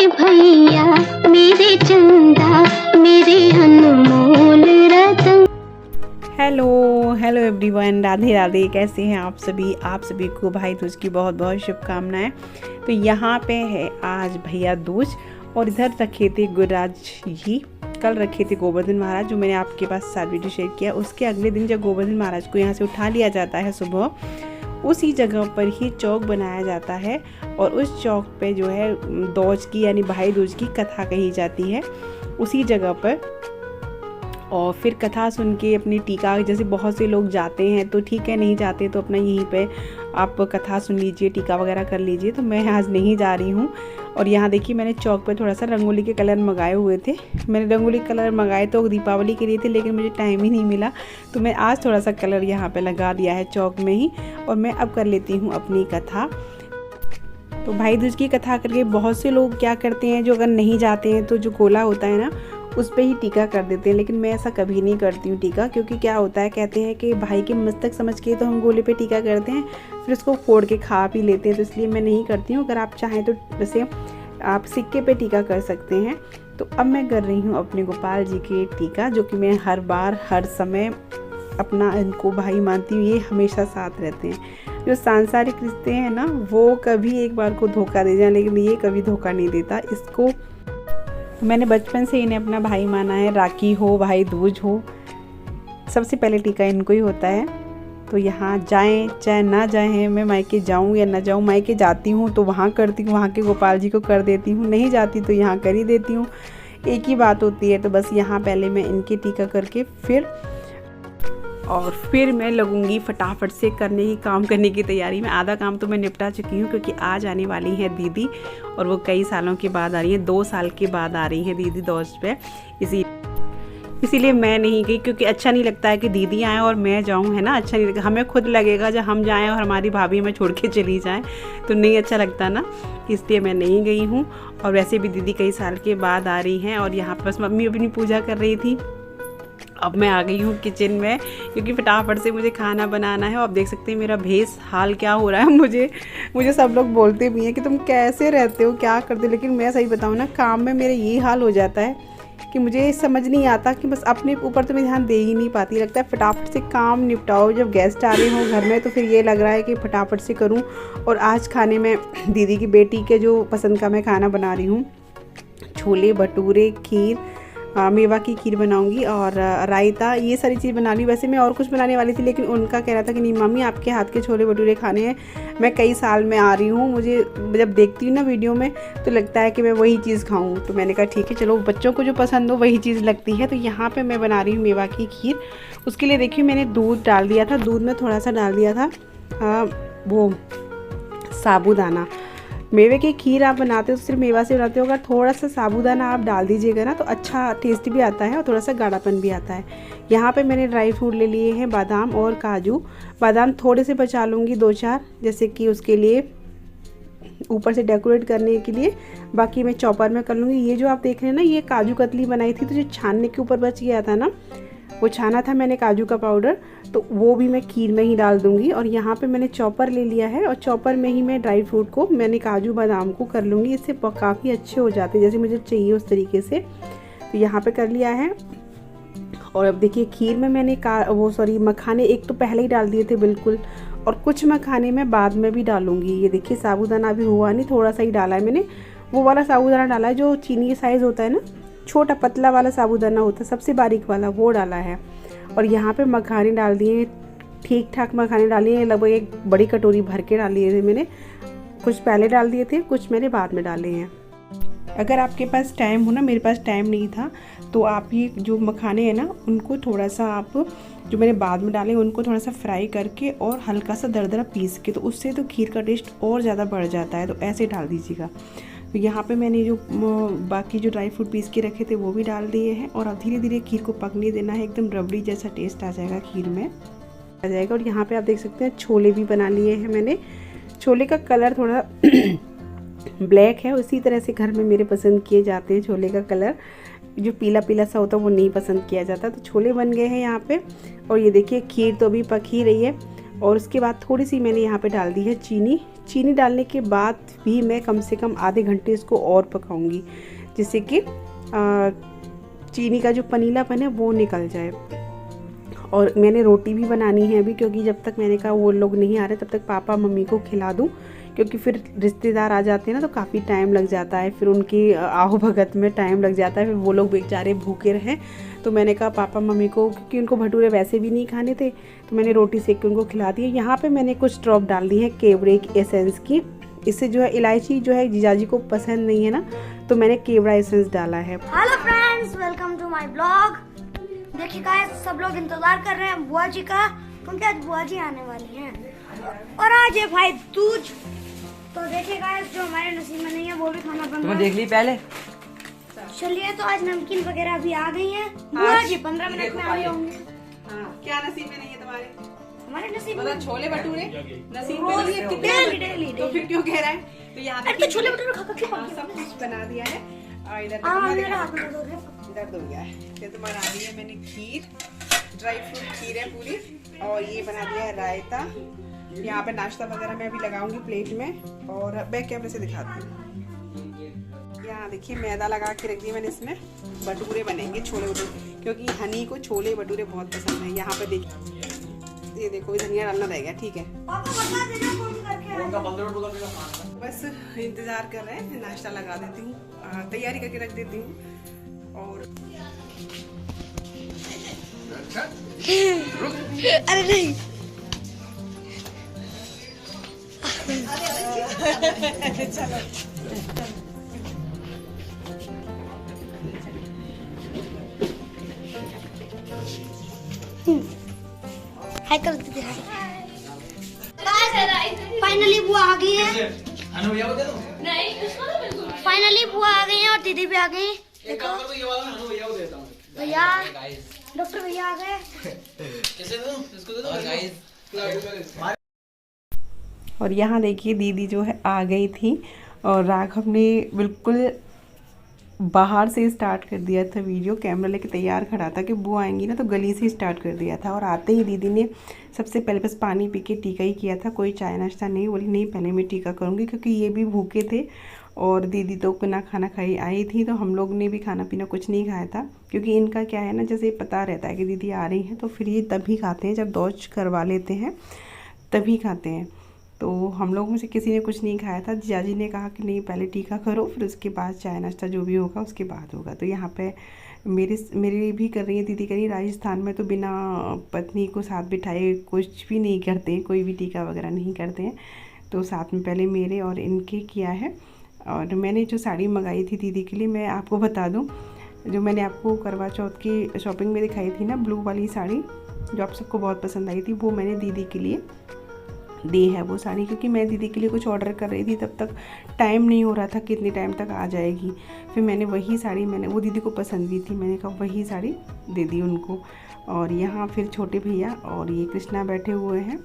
भैया मेरे चंदा मेरे अनमोल रतन। Hello everyone, Radhe Radhe. कैसे हैं आप सभी को भाई दूज की बहुत बहुत शुभकामनाएं। तो यहाँ पे है आज भैया दूज और इधर रखे थे गुरुराज जी, कल रखे थे गोवर्धन महाराज, जो मैंने आपके पास साथ वीडियो शेयर किया। उसके अगले दिन जब गोवर्धन महाराज को यहाँ से उठा लिया जाता है सुबह, उसी जगह पर ही चौक बनाया जाता है और उस चौक पे जो है दूज की यानी भाई दूज की कथा कही जाती है उसी जगह पर। और फिर कथा सुन के अपनी टीका, जैसे बहुत से लोग जाते हैं तो ठीक है, नहीं जाते तो अपना यहीं पे आप कथा सुन लीजिए, टीका वगैरह कर लीजिए। तो मैं आज नहीं जा रही हूँ। और यहाँ देखिए मैंने चौक पे थोड़ा सा रंगोली के कलर मंगाए हुए थे। मैंने रंगोली कलर मंगाए तो दीपावली के लिए थे, लेकिन मुझे टाइम ही नहीं मिला, तो मैं आज थोड़ा सा कलर यहाँ पे लगा दिया है चौक में ही। और मैं अब कर लेती हूँ अपनी कथा। तो भाई दूज की कथा करके बहुत से लोग क्या करते हैं, जो अगर नहीं जाते हैं तो जो गोला होता है ना, उस पे ही टीका कर देते हैं। लेकिन मैं ऐसा कभी नहीं करती हूँ टीका, क्योंकि क्या होता है, कहते हैं कि भाई के मस्तक समझ के तो हम गोले पे टीका करते हैं, फिर उसको फोड़ के खा भी लेते हैं, तो इसलिए मैं नहीं करती हूँ। अगर आप चाहें तो जैसे आप सिक्के पे टीका कर सकते हैं। तो अब मैं कर रही हूँ अपने गोपाल जी के टीका, जो कि मैं हर बार हर समय अपना इनको भाई मानती हूँ। ये हमेशा साथ रहते हैं। जो सांसारिक रिश्ते हैं ना, वो कभी एक बार को धोखा दे जाए, लेकिन ये कभी धोखा नहीं देता। इसको मैंने बचपन से इन्हें अपना भाई माना है। राखी हो, भाई दूज हो, सबसे पहले टीका इनको ही होता है। तो यहाँ जाएं चाहे ना जाएं, मैं मायके जाऊँ या ना जाऊँ, मायके जाती हूँ तो वहाँ करती हूँ, वहाँ के गोपाल जी को कर देती हूँ, नहीं जाती तो यहाँ कर ही देती हूँ, एक ही बात होती है। तो बस यहाँ पहले मैं इनके टीका करके फिर मैं लगूंगी फटाफट से काम करने की तैयारी में। आधा काम तो मैं निपटा चुकी हूँ, क्योंकि आज आने वाली है दीदी, और वो कई सालों के बाद आ रही है, 2 साल के बाद आ रही है दीदी दूज पे। इसीलिए मैं नहीं गई, क्योंकि अच्छा नहीं लगता है कि दीदी आए और मैं जाऊँ, है ना, अच्छा नहीं लगता। हमें खुद लगेगा जब हम जाएं और हमारी भाभी हमें छोड़ के चली जाए, तो नहीं अच्छा लगता ना, इसलिए मैं नहीं गई हूँ। और वैसे भी दीदी कई साल के बाद आ रही हैं। और यहाँ पर बस मम्मी अपनी पूजा कर रही थी। अब मैं आ गई हूँ किचन में, क्योंकि फटाफट से मुझे खाना बनाना है। और आप देख सकते हैं मेरा भेस हाल क्या हो रहा है। मुझे सब लोग बोलते भी हैं कि तुम कैसे रहते हो, क्या करते हो, लेकिन मैं सही बताऊँ ना, काम में मेरा यही हाल हो जाता है कि मुझे समझ नहीं आता कि बस अपने ऊपर तो मैं ध्यान दे ही नहीं पाती। लगता है फटाफट से काम निपटाओ। जब गेस्ट आ रहे हों घर में तो फिर ये लग रहा है कि फटाफट से करूँ। और आज खाने में दीदी की बेटी के जो पसंद का मैं खाना बना रही हूँ, छोले भटूरे, खीर, मेवा की खीर बनाऊंगी और रायता, ये सारी चीज़ बना ली। वैसे मैं और कुछ बनाने वाली थी, लेकिन उनका कह रहा था कि नहीं मम्मी आपके हाथ के छोले भटूरे खाने हैं। मैं कई साल में आ रही हूँ, मुझे जब देखती हूँ ना वीडियो में तो लगता है कि मैं वही चीज़ खाऊँ। तो मैंने कहा ठीक है, चलो बच्चों को जो पसंद हो वही चीज़ लगती है। तो यहाँ पर मैं बना रही हूँ मेवा की खीर। उसके लिए देखिए मैंने दूध डाल दिया था, दूध में थोड़ा सा डाल दिया था वो साबूदाना। मेवे की खीर आप बनाते हो तो सिर्फ मेवा से बनाते हो, अगर थोड़ा सा साबूदाना आप डाल दीजिएगा ना तो अच्छा टेस्ट भी आता है और थोड़ा सा गाढ़ापन भी आता है। यहाँ पे मैंने ड्राई फ्रूट ले लिए हैं, बादाम और काजू। बादाम थोड़े से बचा लूँगी 2-4, जैसे कि उसके लिए ऊपर से डेकोरेट करने के लिए। बाकी मैं चॉपर में कर लूँगी। ये जो आप देख रहे हैं ना, ये काजू कतली बनाई थी, तो जो छानने के ऊपर बच गया था ना, वो छाना था मैंने काजू का पाउडर, तो वो भी मैं खीर में ही डाल दूंगी। और यहाँ पे मैंने चॉपर ले लिया है और चॉपर में ही मैं ड्राई फ्रूट को, मैंने काजू बादाम को कर लूँगी। इससे काफ़ी अच्छे हो जाते हैं, जैसे मुझे चाहिए उस तरीके से। तो यहाँ पे कर लिया है। और अब देखिए खीर में मैंने मखाने एक तो पहले ही डाल दिए थे बिल्कुल, और कुछ मखाने मैं बाद में भी डालूँगी। ये देखिए साबूदाना अभी हुआ नहीं, थोड़ा सा ही डाला है मैंने, वो वाला साबूदाना डाला है जो चीनी साइज़ होता है ना, छोटा पतला वाला साबूदाना होता है, सबसे बारीक वाला, वो डाला है। और यहाँ पे मखाने डाल दिए, ठीक ठाक मखाने डाली हैं, लगभग एक बड़ी कटोरी भर के डाल दिए थे मैंने। कुछ पहले डाल दिए थे, कुछ मैंने बाद में डाले हैं। अगर आपके पास टाइम हो ना, मेरे पास टाइम नहीं था, तो आप ये जो मखाने हैं ना, उनको थोड़ा सा आप, जो मैंने बाद में डाले उनको थोड़ा सा फ्राई करके और हल्का सा दरदरा पीस के, तो उससे तो खीर का टेस्ट और ज़्यादा बढ़ जाता है। तो ऐसे डाल दीजिएगा। तो यहाँ पे मैंने जो बाकी जो ड्राई फ्रूट पीस के रखे थे वो भी डाल दिए हैं। और अब धीरे धीरे खीर को पकने देना है, एकदम रबड़ी जैसा टेस्ट आ जाएगा खीर में, आ जाएगा। और यहाँ पे आप देख सकते हैं छोले भी बना लिए हैं मैंने। छोले का कलर थोड़ा ब्लैक है, उसी तरह से घर में मेरे पसंद किए जाते हैं। छोले का कलर जो पीला पीला सा होता है वो नहीं पसंद किया जाता। तो छोले बन गए हैं यहाँ पे। और ये देखिए खीर तो अभी पक ही रही है। और उसके बाद थोड़ी सी मैंने यहाँ पे डाल दी है चीनी। चीनी डालने के बाद भी मैं कम से कम आधे घंटे इसको और पकाऊंगी, जिससे कि चीनी का जो पनीलापन है वो निकल जाए। और मैंने रोटी भी बनानी है अभी, क्योंकि जब तक मैंने कहा वो लोग नहीं आ रहे तब तक पापा मम्मी को खिला दूँ, क्योंकि फिर रिश्तेदार आ जाते हैं ना तो काफ़ी टाइम लग जाता है, फिर उनकी आओ भगत में टाइम लग जाता है, फिर वो लोग बेचारे भूखे रहें। तो मैंने कहा पापा मम्मी को, क्योंकि उनको भटूरे वैसे भी नहीं खाने थे, तो मैंने रोटी सेक के उनको खिला दी। यहाँ पे मैंने कुछ ड्रॉप डाल दी है केवड़े की एसेंस की। इससे जो है इलायची जो है जीजाजी को पसंद नहीं है ना, तो मैंने केवड़ा एसेंस डाला है। Hello friends, welcome to my blog. देखिए गाइस, सब लोग इंतजार कर रहे हैं बुआ जी का, क्योंकि आज बुआ जी आने वाली हैं और आज है भाई दूज। तो देखिए गाइस, जो हमारे नसीब में नहीं है वो भी खाना बन रहा है। देख ली पहले। चलिए, तो आज नमकीन वगैरह भी आ गई हैं। बुआ जी 15 मिनट में आ गए होंगे। हाँ, क्या नसीब में नहीं है तुम्हारे? हमारे नसीब में मतलब छोले भटूरे नसीब में नहीं है, कितने डेली डेली तो फिर क्यों कह रहा है? तो यहाँ अरे तो छोले भटूरे खा क्यों हाँ, सब कुछ बना दिया है। और इधर मेरा हाथ में दो दे। दर्द हो गया है। ये तो बना दी है मैंने खीर, ड्राई फ्रूट खीर है पूरी, और ये बना दिया है रायता। यहाँ पे नाश्ता वगैरह मैं अभी लगाऊंगी प्लेट में, और बैक कैमरे से दिखाती हूँ। यहाँ देखिए मैदा लगा के रख दिया मैंने, इसमें भटूरे बनेंगे, छोले भटूरे, क्योंकि हनी को छोले भटूरे बहुत पसंद है। यहाँ पे देखिए, ये देखो धनिया डालना रहेगा, ठीक है। पापा बता देना फोन करके। बस इंतजार कर रहे हैं, नाश्ता लगा देती हूँ, तैयारी करके रख देती हूँ। और अरे नहीं, चलो हाय कर दीजिए। फाइनली बुआ आ गई है। फाइनली बुआ आ गई है और दीदी भी आ गई। देखो भैया, डॉक्टर भैया आ गए। और यहाँ देखिए दीदी जो है आ गई थी, और राघव ने बिल्कुल बाहर से स्टार्ट कर दिया था वीडियो, कैमरा लेके तैयार खड़ा था कि बुआ आएंगी ना, तो गली से स्टार्ट कर दिया था। और आते ही दीदी ने सबसे पहले बस पानी पी के टीका ही किया था, कोई चाय नाश्ता नहीं। बोली नहीं पहले मैं टीका करूँगी, क्योंकि ये भी भूखे थे और दीदी तो बिना खाना खाई आई थी, तो हम लोग ने भी खाना पीना कुछ नहीं खाया था। क्योंकि इनका क्या है ना, जैसे पता रहता है कि दीदी आ रही हैं, तो फिर ये तभी खाते हैं जब दौज करवा लेते हैं, तभी खाते हैं। तो हम लोग में से किसी ने कुछ नहीं खाया था। जिजाजी ने कहा कि नहीं पहले टीका करो, फिर उसके बाद चाय नाश्ता जो भी होगा उसके बाद होगा। तो यहाँ पे मेरी भी कर रही है दीदी, कर रही है। राजस्थान में तो बिना पत्नी को साथ बिठाए कुछ भी नहीं करते, कोई भी टीका वगैरह नहीं करते हैं। तो साथ में पहले मेरे और इनके किया है। और मैंने जो साड़ी मंगाई थी दीदी के लिए, मैं आपको बता दूँ, जो मैंने आपको करवा चौथ की शॉपिंग में दिखाई थी ना, ब्लू वाली साड़ी जो आप सबको बहुत पसंद आई थी, वो मैंने दीदी के लिए दी है वो साड़ी। क्योंकि मैं दीदी के लिए कुछ ऑर्डर कर रही थी, तब तक टाइम नहीं हो रहा था कितने टाइम तक आ जाएगी। फिर मैंने वही साड़ी, मैंने वो दीदी को पसंद भी थी, मैंने कहा वही साड़ी दे दी उनको। और यहाँ फिर छोटे भैया और ये कृष्णा बैठे हुए हैं।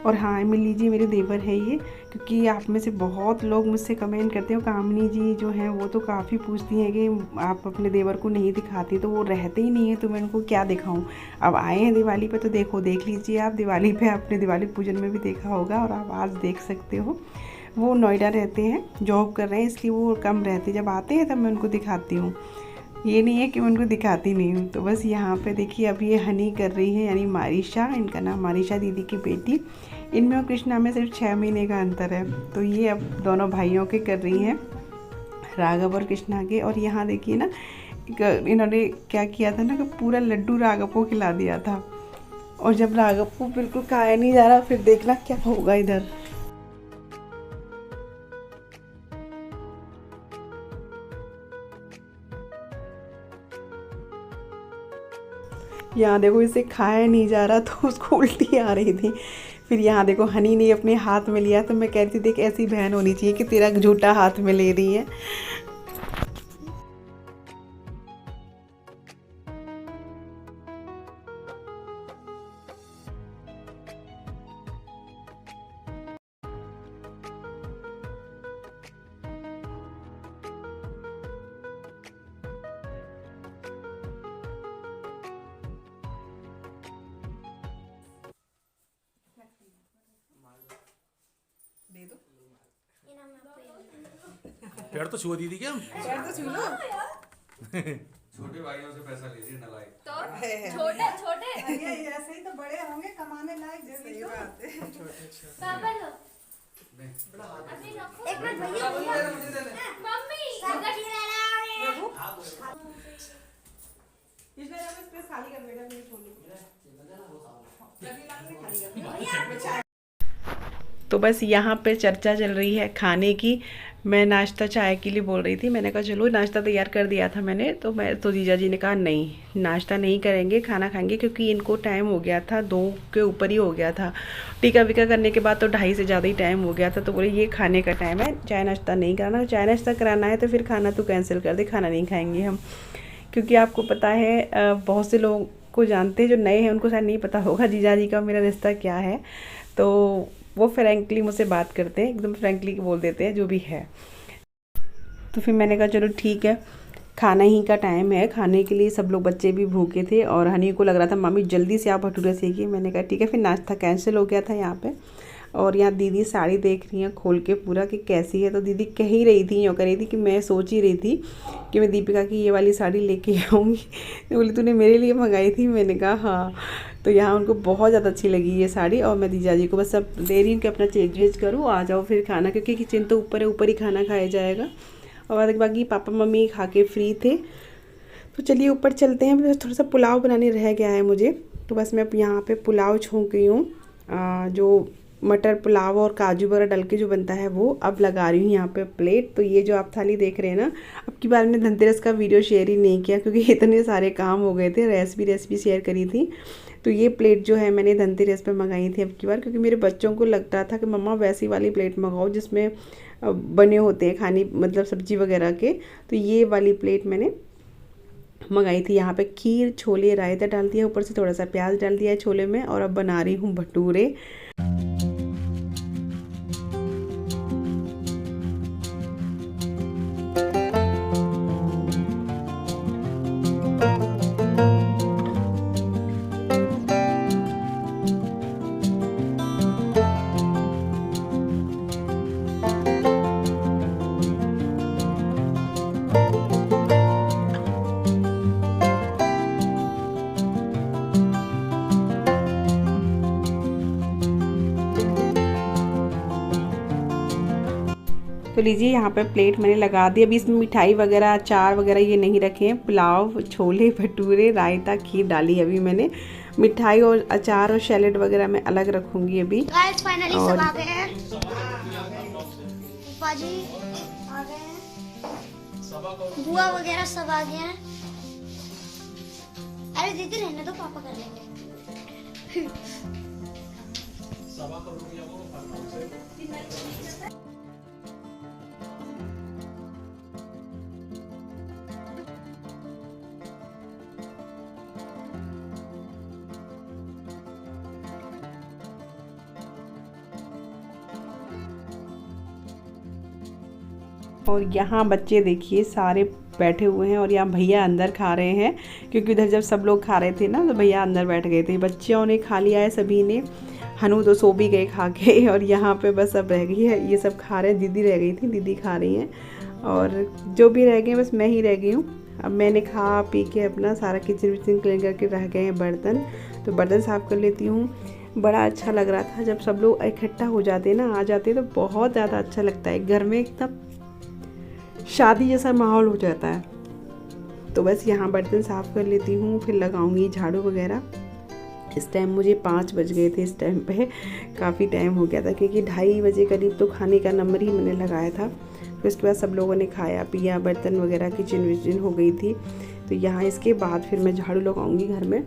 और हाँ, मिल लीजिए, मेरे देवर है ये। क्योंकि आप में से बहुत लोग मुझसे कमेंट करते हो, कामनी जी जो हैं वो तो काफ़ी पूछती हैं कि आप अपने देवर को नहीं दिखाती, तो वो रहते ही नहीं है, तो मैं उनको क्या दिखाऊं। अब आए हैं दिवाली पे, तो देख लीजिए आप दिवाली पे, आपने दिवाली पूजन में भी देखा होगा और आप आज देख सकते हो। वो नोएडा रहते हैं, जॉब कर रहे हैं, इसलिए वो कम रहते, जब आते हैं तब मैं उनको दिखाती हूँ। ये नहीं है कि मैं उनको दिखाती नहीं हूँ। तो बस यहाँ पे देखिए अब ये हनी कर रही है, यानी मारिशा, इनका नाम मारिशा दीदी की बेटी। इनमें और कृष्णा में सिर्फ 6 महीने का अंतर है। तो ये अब दोनों भाइयों के कर रही हैं, राघव और कृष्णा के। और यहाँ देखिए ना, इन्होंने क्या किया था ना कि पूरा लड्डू राघव को खिला दिया था। और जब राघव को बिल्कुल खाया नहीं जा रहा, फिर देखना क्या होगा इधर। यहाँ देखो इसे खाया नहीं जा रहा, तो उसको उल्टी आ रही थी। फिर यहाँ देखो हनी ने अपने हाथ में लिया, तो मैं कह रही थी देख ऐसी बहन होनी चाहिए कि तेरा झूठा हाथ में ले रही है। दे दो। पैर तो छुआ दी थी क्या हम? पैर तो छू लो। छोटे भाइयों से पैसा ले रही है नलायक। तो छोटे छोटे ये ऐसे ही तो बड़े होंगे कमाने लायक जैसे बात है। पापा लो अभी रखो। एक मिनट भैया मम्मी इसलिए जब स्पेस खाली कर बेटा नहीं छोड़नी। खाली कर। तो बस यहाँ पे चर्चा चल रही है खाने की। मैं नाश्ता चाय के लिए बोल रही थी, मैंने कहा चलो नाश्ता तैयार कर दिया था मैंने, तो जीजा जी ने कहा नहीं नाश्ता नहीं करेंगे, खाना खाएंगे, क्योंकि इनको टाइम हो गया था 2 के ऊपर ही हो गया था। टीका विका करने के बाद तो 2:30 से ज़्यादा ही टाइम हो गया था। तो बोले ये खाने का टाइम है, चाय नाश्ता नहीं कराना, चाय नाश्ता कराना है तो फिर खाना तो कैंसिल कर दे, खाना नहीं खाएँगे हम। क्योंकि आपको पता है बहुत से लोगों को जानते हैं, जो नए हैं उनको शायद नहीं पता होगा जीजा जी का मेरा रिश्ता क्या है। तो वो फ्रैंकली मुझसे बात करते हैं, एकदम फ्रैंकली बोल देते हैं जो भी है। तो फिर मैंने कहा चलो ठीक है, खाना ही का टाइम है, खाने के लिए सब लोग बच्चे भी भूखे थे और हनी को लग रहा था मम्मी जल्दी से आप भटूरे सेकिए। मैंने कहा ठीक है। फिर नाश्ता कैंसिल हो गया था यहाँ पे। और यहाँ दीदी साड़ी देख रही हैं खोल के पूरा कि कैसी है। तो दीदी कह ही रही थी, यूँ कह रही थी कि मैं सोच ही रही थी कि मैं दीपिका की ये वाली साड़ी लेके आऊँगी। बोली तूने मेरे लिए मंगाई थी? मैंने कहा हाँ। तो यहाँ उनको बहुत ज़्यादा अच्छी लगी ये साड़ी। और मैं जीजा जी को बस अब दे रही हूँ कि अपना चेंज वेज करूँ, आ जाओ फिर खाना, क्योंकि किचन तो ऊपर है, ऊपर ही खाना खाया जाएगा। और बाकी पापा मम्मी खा के फ्री थे। तो चलिए ऊपर चलते हैं। बस थोड़ा सा पुलाव बनाने रह गया है मुझे, तो बस मैं यहाँ पे पुलाव छोंक रही हूँ, जो मटर पुलाव और काजू वगैरह डाल के जो बनता है वो। अब लगा रही हूँ यहाँ पे प्लेट। तो ये जो आप थाली देख रहे हैं ना, अब की बार मैंने धनतेरस का वीडियो शेयर ही नहीं किया क्योंकि इतने सारे काम हो गए थे, रेसिपी शेयर करी थी। तो ये प्लेट जो है मैंने धनतेरस पे मंगाई थी अब की बार, क्योंकि मेरे बच्चों को लगता था कि मम्मा वैसी वाली प्लेट मंगाओ जिसमें बने होते हैं खाने, मतलब सब्जी वगैरह के। तो ये वाली प्लेट मैंने मंगाई थी। यहाँ पे खीर, छोले, रायता डाल दिया, ऊपर से थोड़ा सा प्याज डाल दिया है छोले में। और अब बना रही हूँ भटूरे। तो लीजिए यहाँ पे प्लेट मैंने लगा दी। अभी इसमें मिठाई वगैरह, अचार वगैरह ये नहीं रखे हैं। पुलाव, छोले, भटूरे, रायता, खीर डाली है अभी मैंने। मिठाई और अचार और सैलेड वगैरह मैं अलग रखूँगी अभी। गाइस फाइनली सब आ गए हैं। पापा जी आ गए हैं, बुआ वगैरह सब आ गए हैं। अरे दीदी रहने दो, पापा कर लेंगे। और यहाँ बच्चे देखिए सारे बैठे हुए हैं और यहाँ भैया अंदर खा रहे हैं, क्योंकि उधर जब सब लोग खा रहे थे ना तो भैया अंदर बैठ गए थे। बच्चों ने खा लिया है सभी ने, हनु तो सो भी गए खा के। और यहाँ पे बस अब रह गई है, ये सब खा रहे हैं। दीदी रह गई थी, दीदी खा रही हैं, और जो भी रह गए बस मैं ही रह गई हूँ। अब मैंने खा पी के अपना सारा किचन विचन क्लीन करके रह गए हैं बर्तन, तो बर्तन साफ़ कर लेती हूँ। बड़ा अच्छा लग रहा था जब सब लोग इकट्ठा हो जाते ना, आ जाते तो बहुत ज़्यादा अच्छा लगता है। घर में एकदम शादी जैसा माहौल हो जाता है। तो बस यहाँ बर्तन साफ़ कर लेती हूँ, फिर लगाऊंगी झाड़ू वगैरह। इस टाइम मुझे 5 बज गए थे, इस टाइम पे काफ़ी टाइम हो गया था, क्योंकि 2:30 बजे करीब तो खाने का नंबर ही मैंने लगाया था। फिर उसके बाद सब लोगों ने खाया पिया, बर्तन वगैरह किचन विचन हो गई थी। तो यहाँ इसके बाद फिर मैं झाड़ू लगाऊंगी घर में।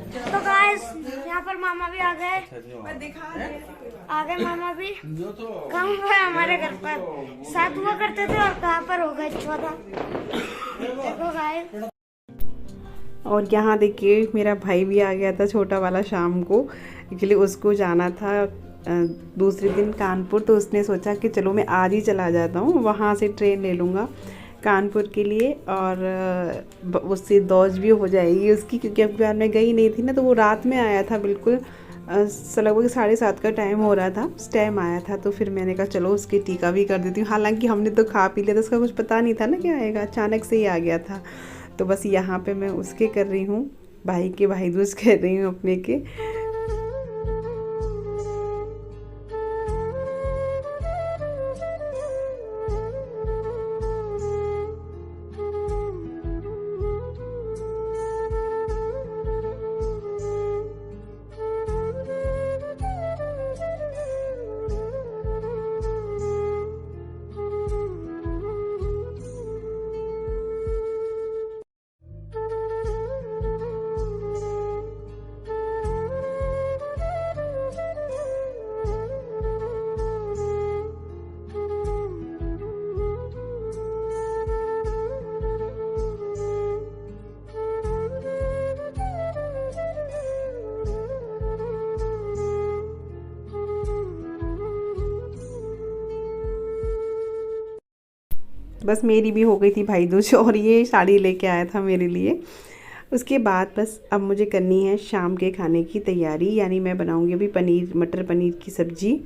तो गाइस यहाँ पर मामा भी आ गए मामा भी कहाँ पर हमारे घर पर साथ हुआ करते थे और कहाँ पर हो गए 14। देखो गाइस। और यहाँ देखिए मेरा भाई भी आ गया था छोटा वाला शाम को, एक्चुअली उसको जाना था दूसरे दिन कानपुर, तो उसने सोचा कि चलो मैं आज ही चला जाता हूँ, वहाँ से ट्रेन ले लूँगा कानपुर के लिए और उससे दौज भी हो जाएगी उसकी, क्योंकि अब बार मैं गई नहीं थी ना, तो वो रात में आया था बिल्कुल लगभग 7:30 का टाइम हो रहा था, उस टाइम आया था। तो फिर मैंने कहा चलो उसकी टीका भी कर देती हूँ। हालांकि हमने तो खा पी लिया था, उसका कुछ पता नहीं था ना क्या आएगा, अचानक से ही आ गया था। तो बस यहाँ पे मैं उसके कर रही हूँ, भाई के भाई दूज कर रही हूँ अपने के। बस मेरी भी हो गई थी भाई दूज और ये साड़ी लेके आया था मेरे लिए। उसके बाद बस अब मुझे करनी है शाम के खाने की तैयारी, यानी मैं बनाऊंगी अभी मटर पनीर की सब्ज़ी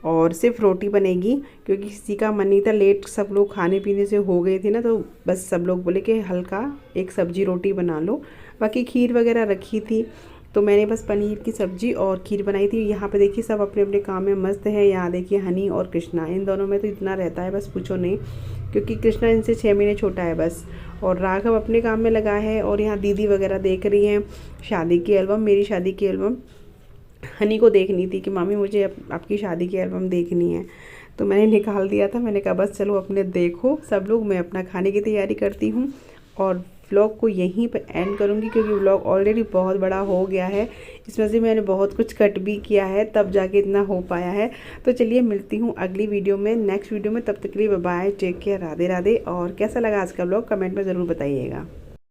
और सिर्फ रोटी बनेगी, क्योंकि किसी का मन नहीं था, लेट सब लोग खाने पीने से हो गए थे ना, तो बस सब लोग बोले कि हल्का एक सब्ज़ी रोटी बना लो। बाकी खीर वगैरह रखी थी, तो मैंने बस पनीर की सब्ज़ी और खीर बनाई थी। यहाँ पे देखिए सब अपने अपने काम में मस्त है। यहाँ देखिए हनी और कृष्णा, इन दोनों में तो इतना रहता है बस पूछो नहीं, क्योंकि कृष्णा इनसे 6 महीने छोटा है बस। और राघव अपने काम में लगा है, और यहाँ दीदी वगैरह देख रही हैं शादी की एल्बम, मेरी शादी की एल्बम। हनी को देखनी थी कि मामी मुझे आपकी शादी की एल्बम देखनी है, तो मैंने निकाल दिया था। मैंने कहा बस चलो अपने देखो सब लोग, मैं अपना खाने की तैयारी करती हूँ और व्लॉग को यहीं पर एंड करूँगी, क्योंकि व्लॉग ऑलरेडी बहुत बड़ा हो गया है। इसमें से मैंने बहुत कुछ कट भी किया है, तब जाके इतना हो पाया है। तो चलिए मिलती हूँ अगली वीडियो में, नेक्स्ट वीडियो में। तब तक के लिए bye, take care, Radhe Radhe. और कैसा लगा आज का व्लॉग कमेंट में ज़रूर बताइएगा।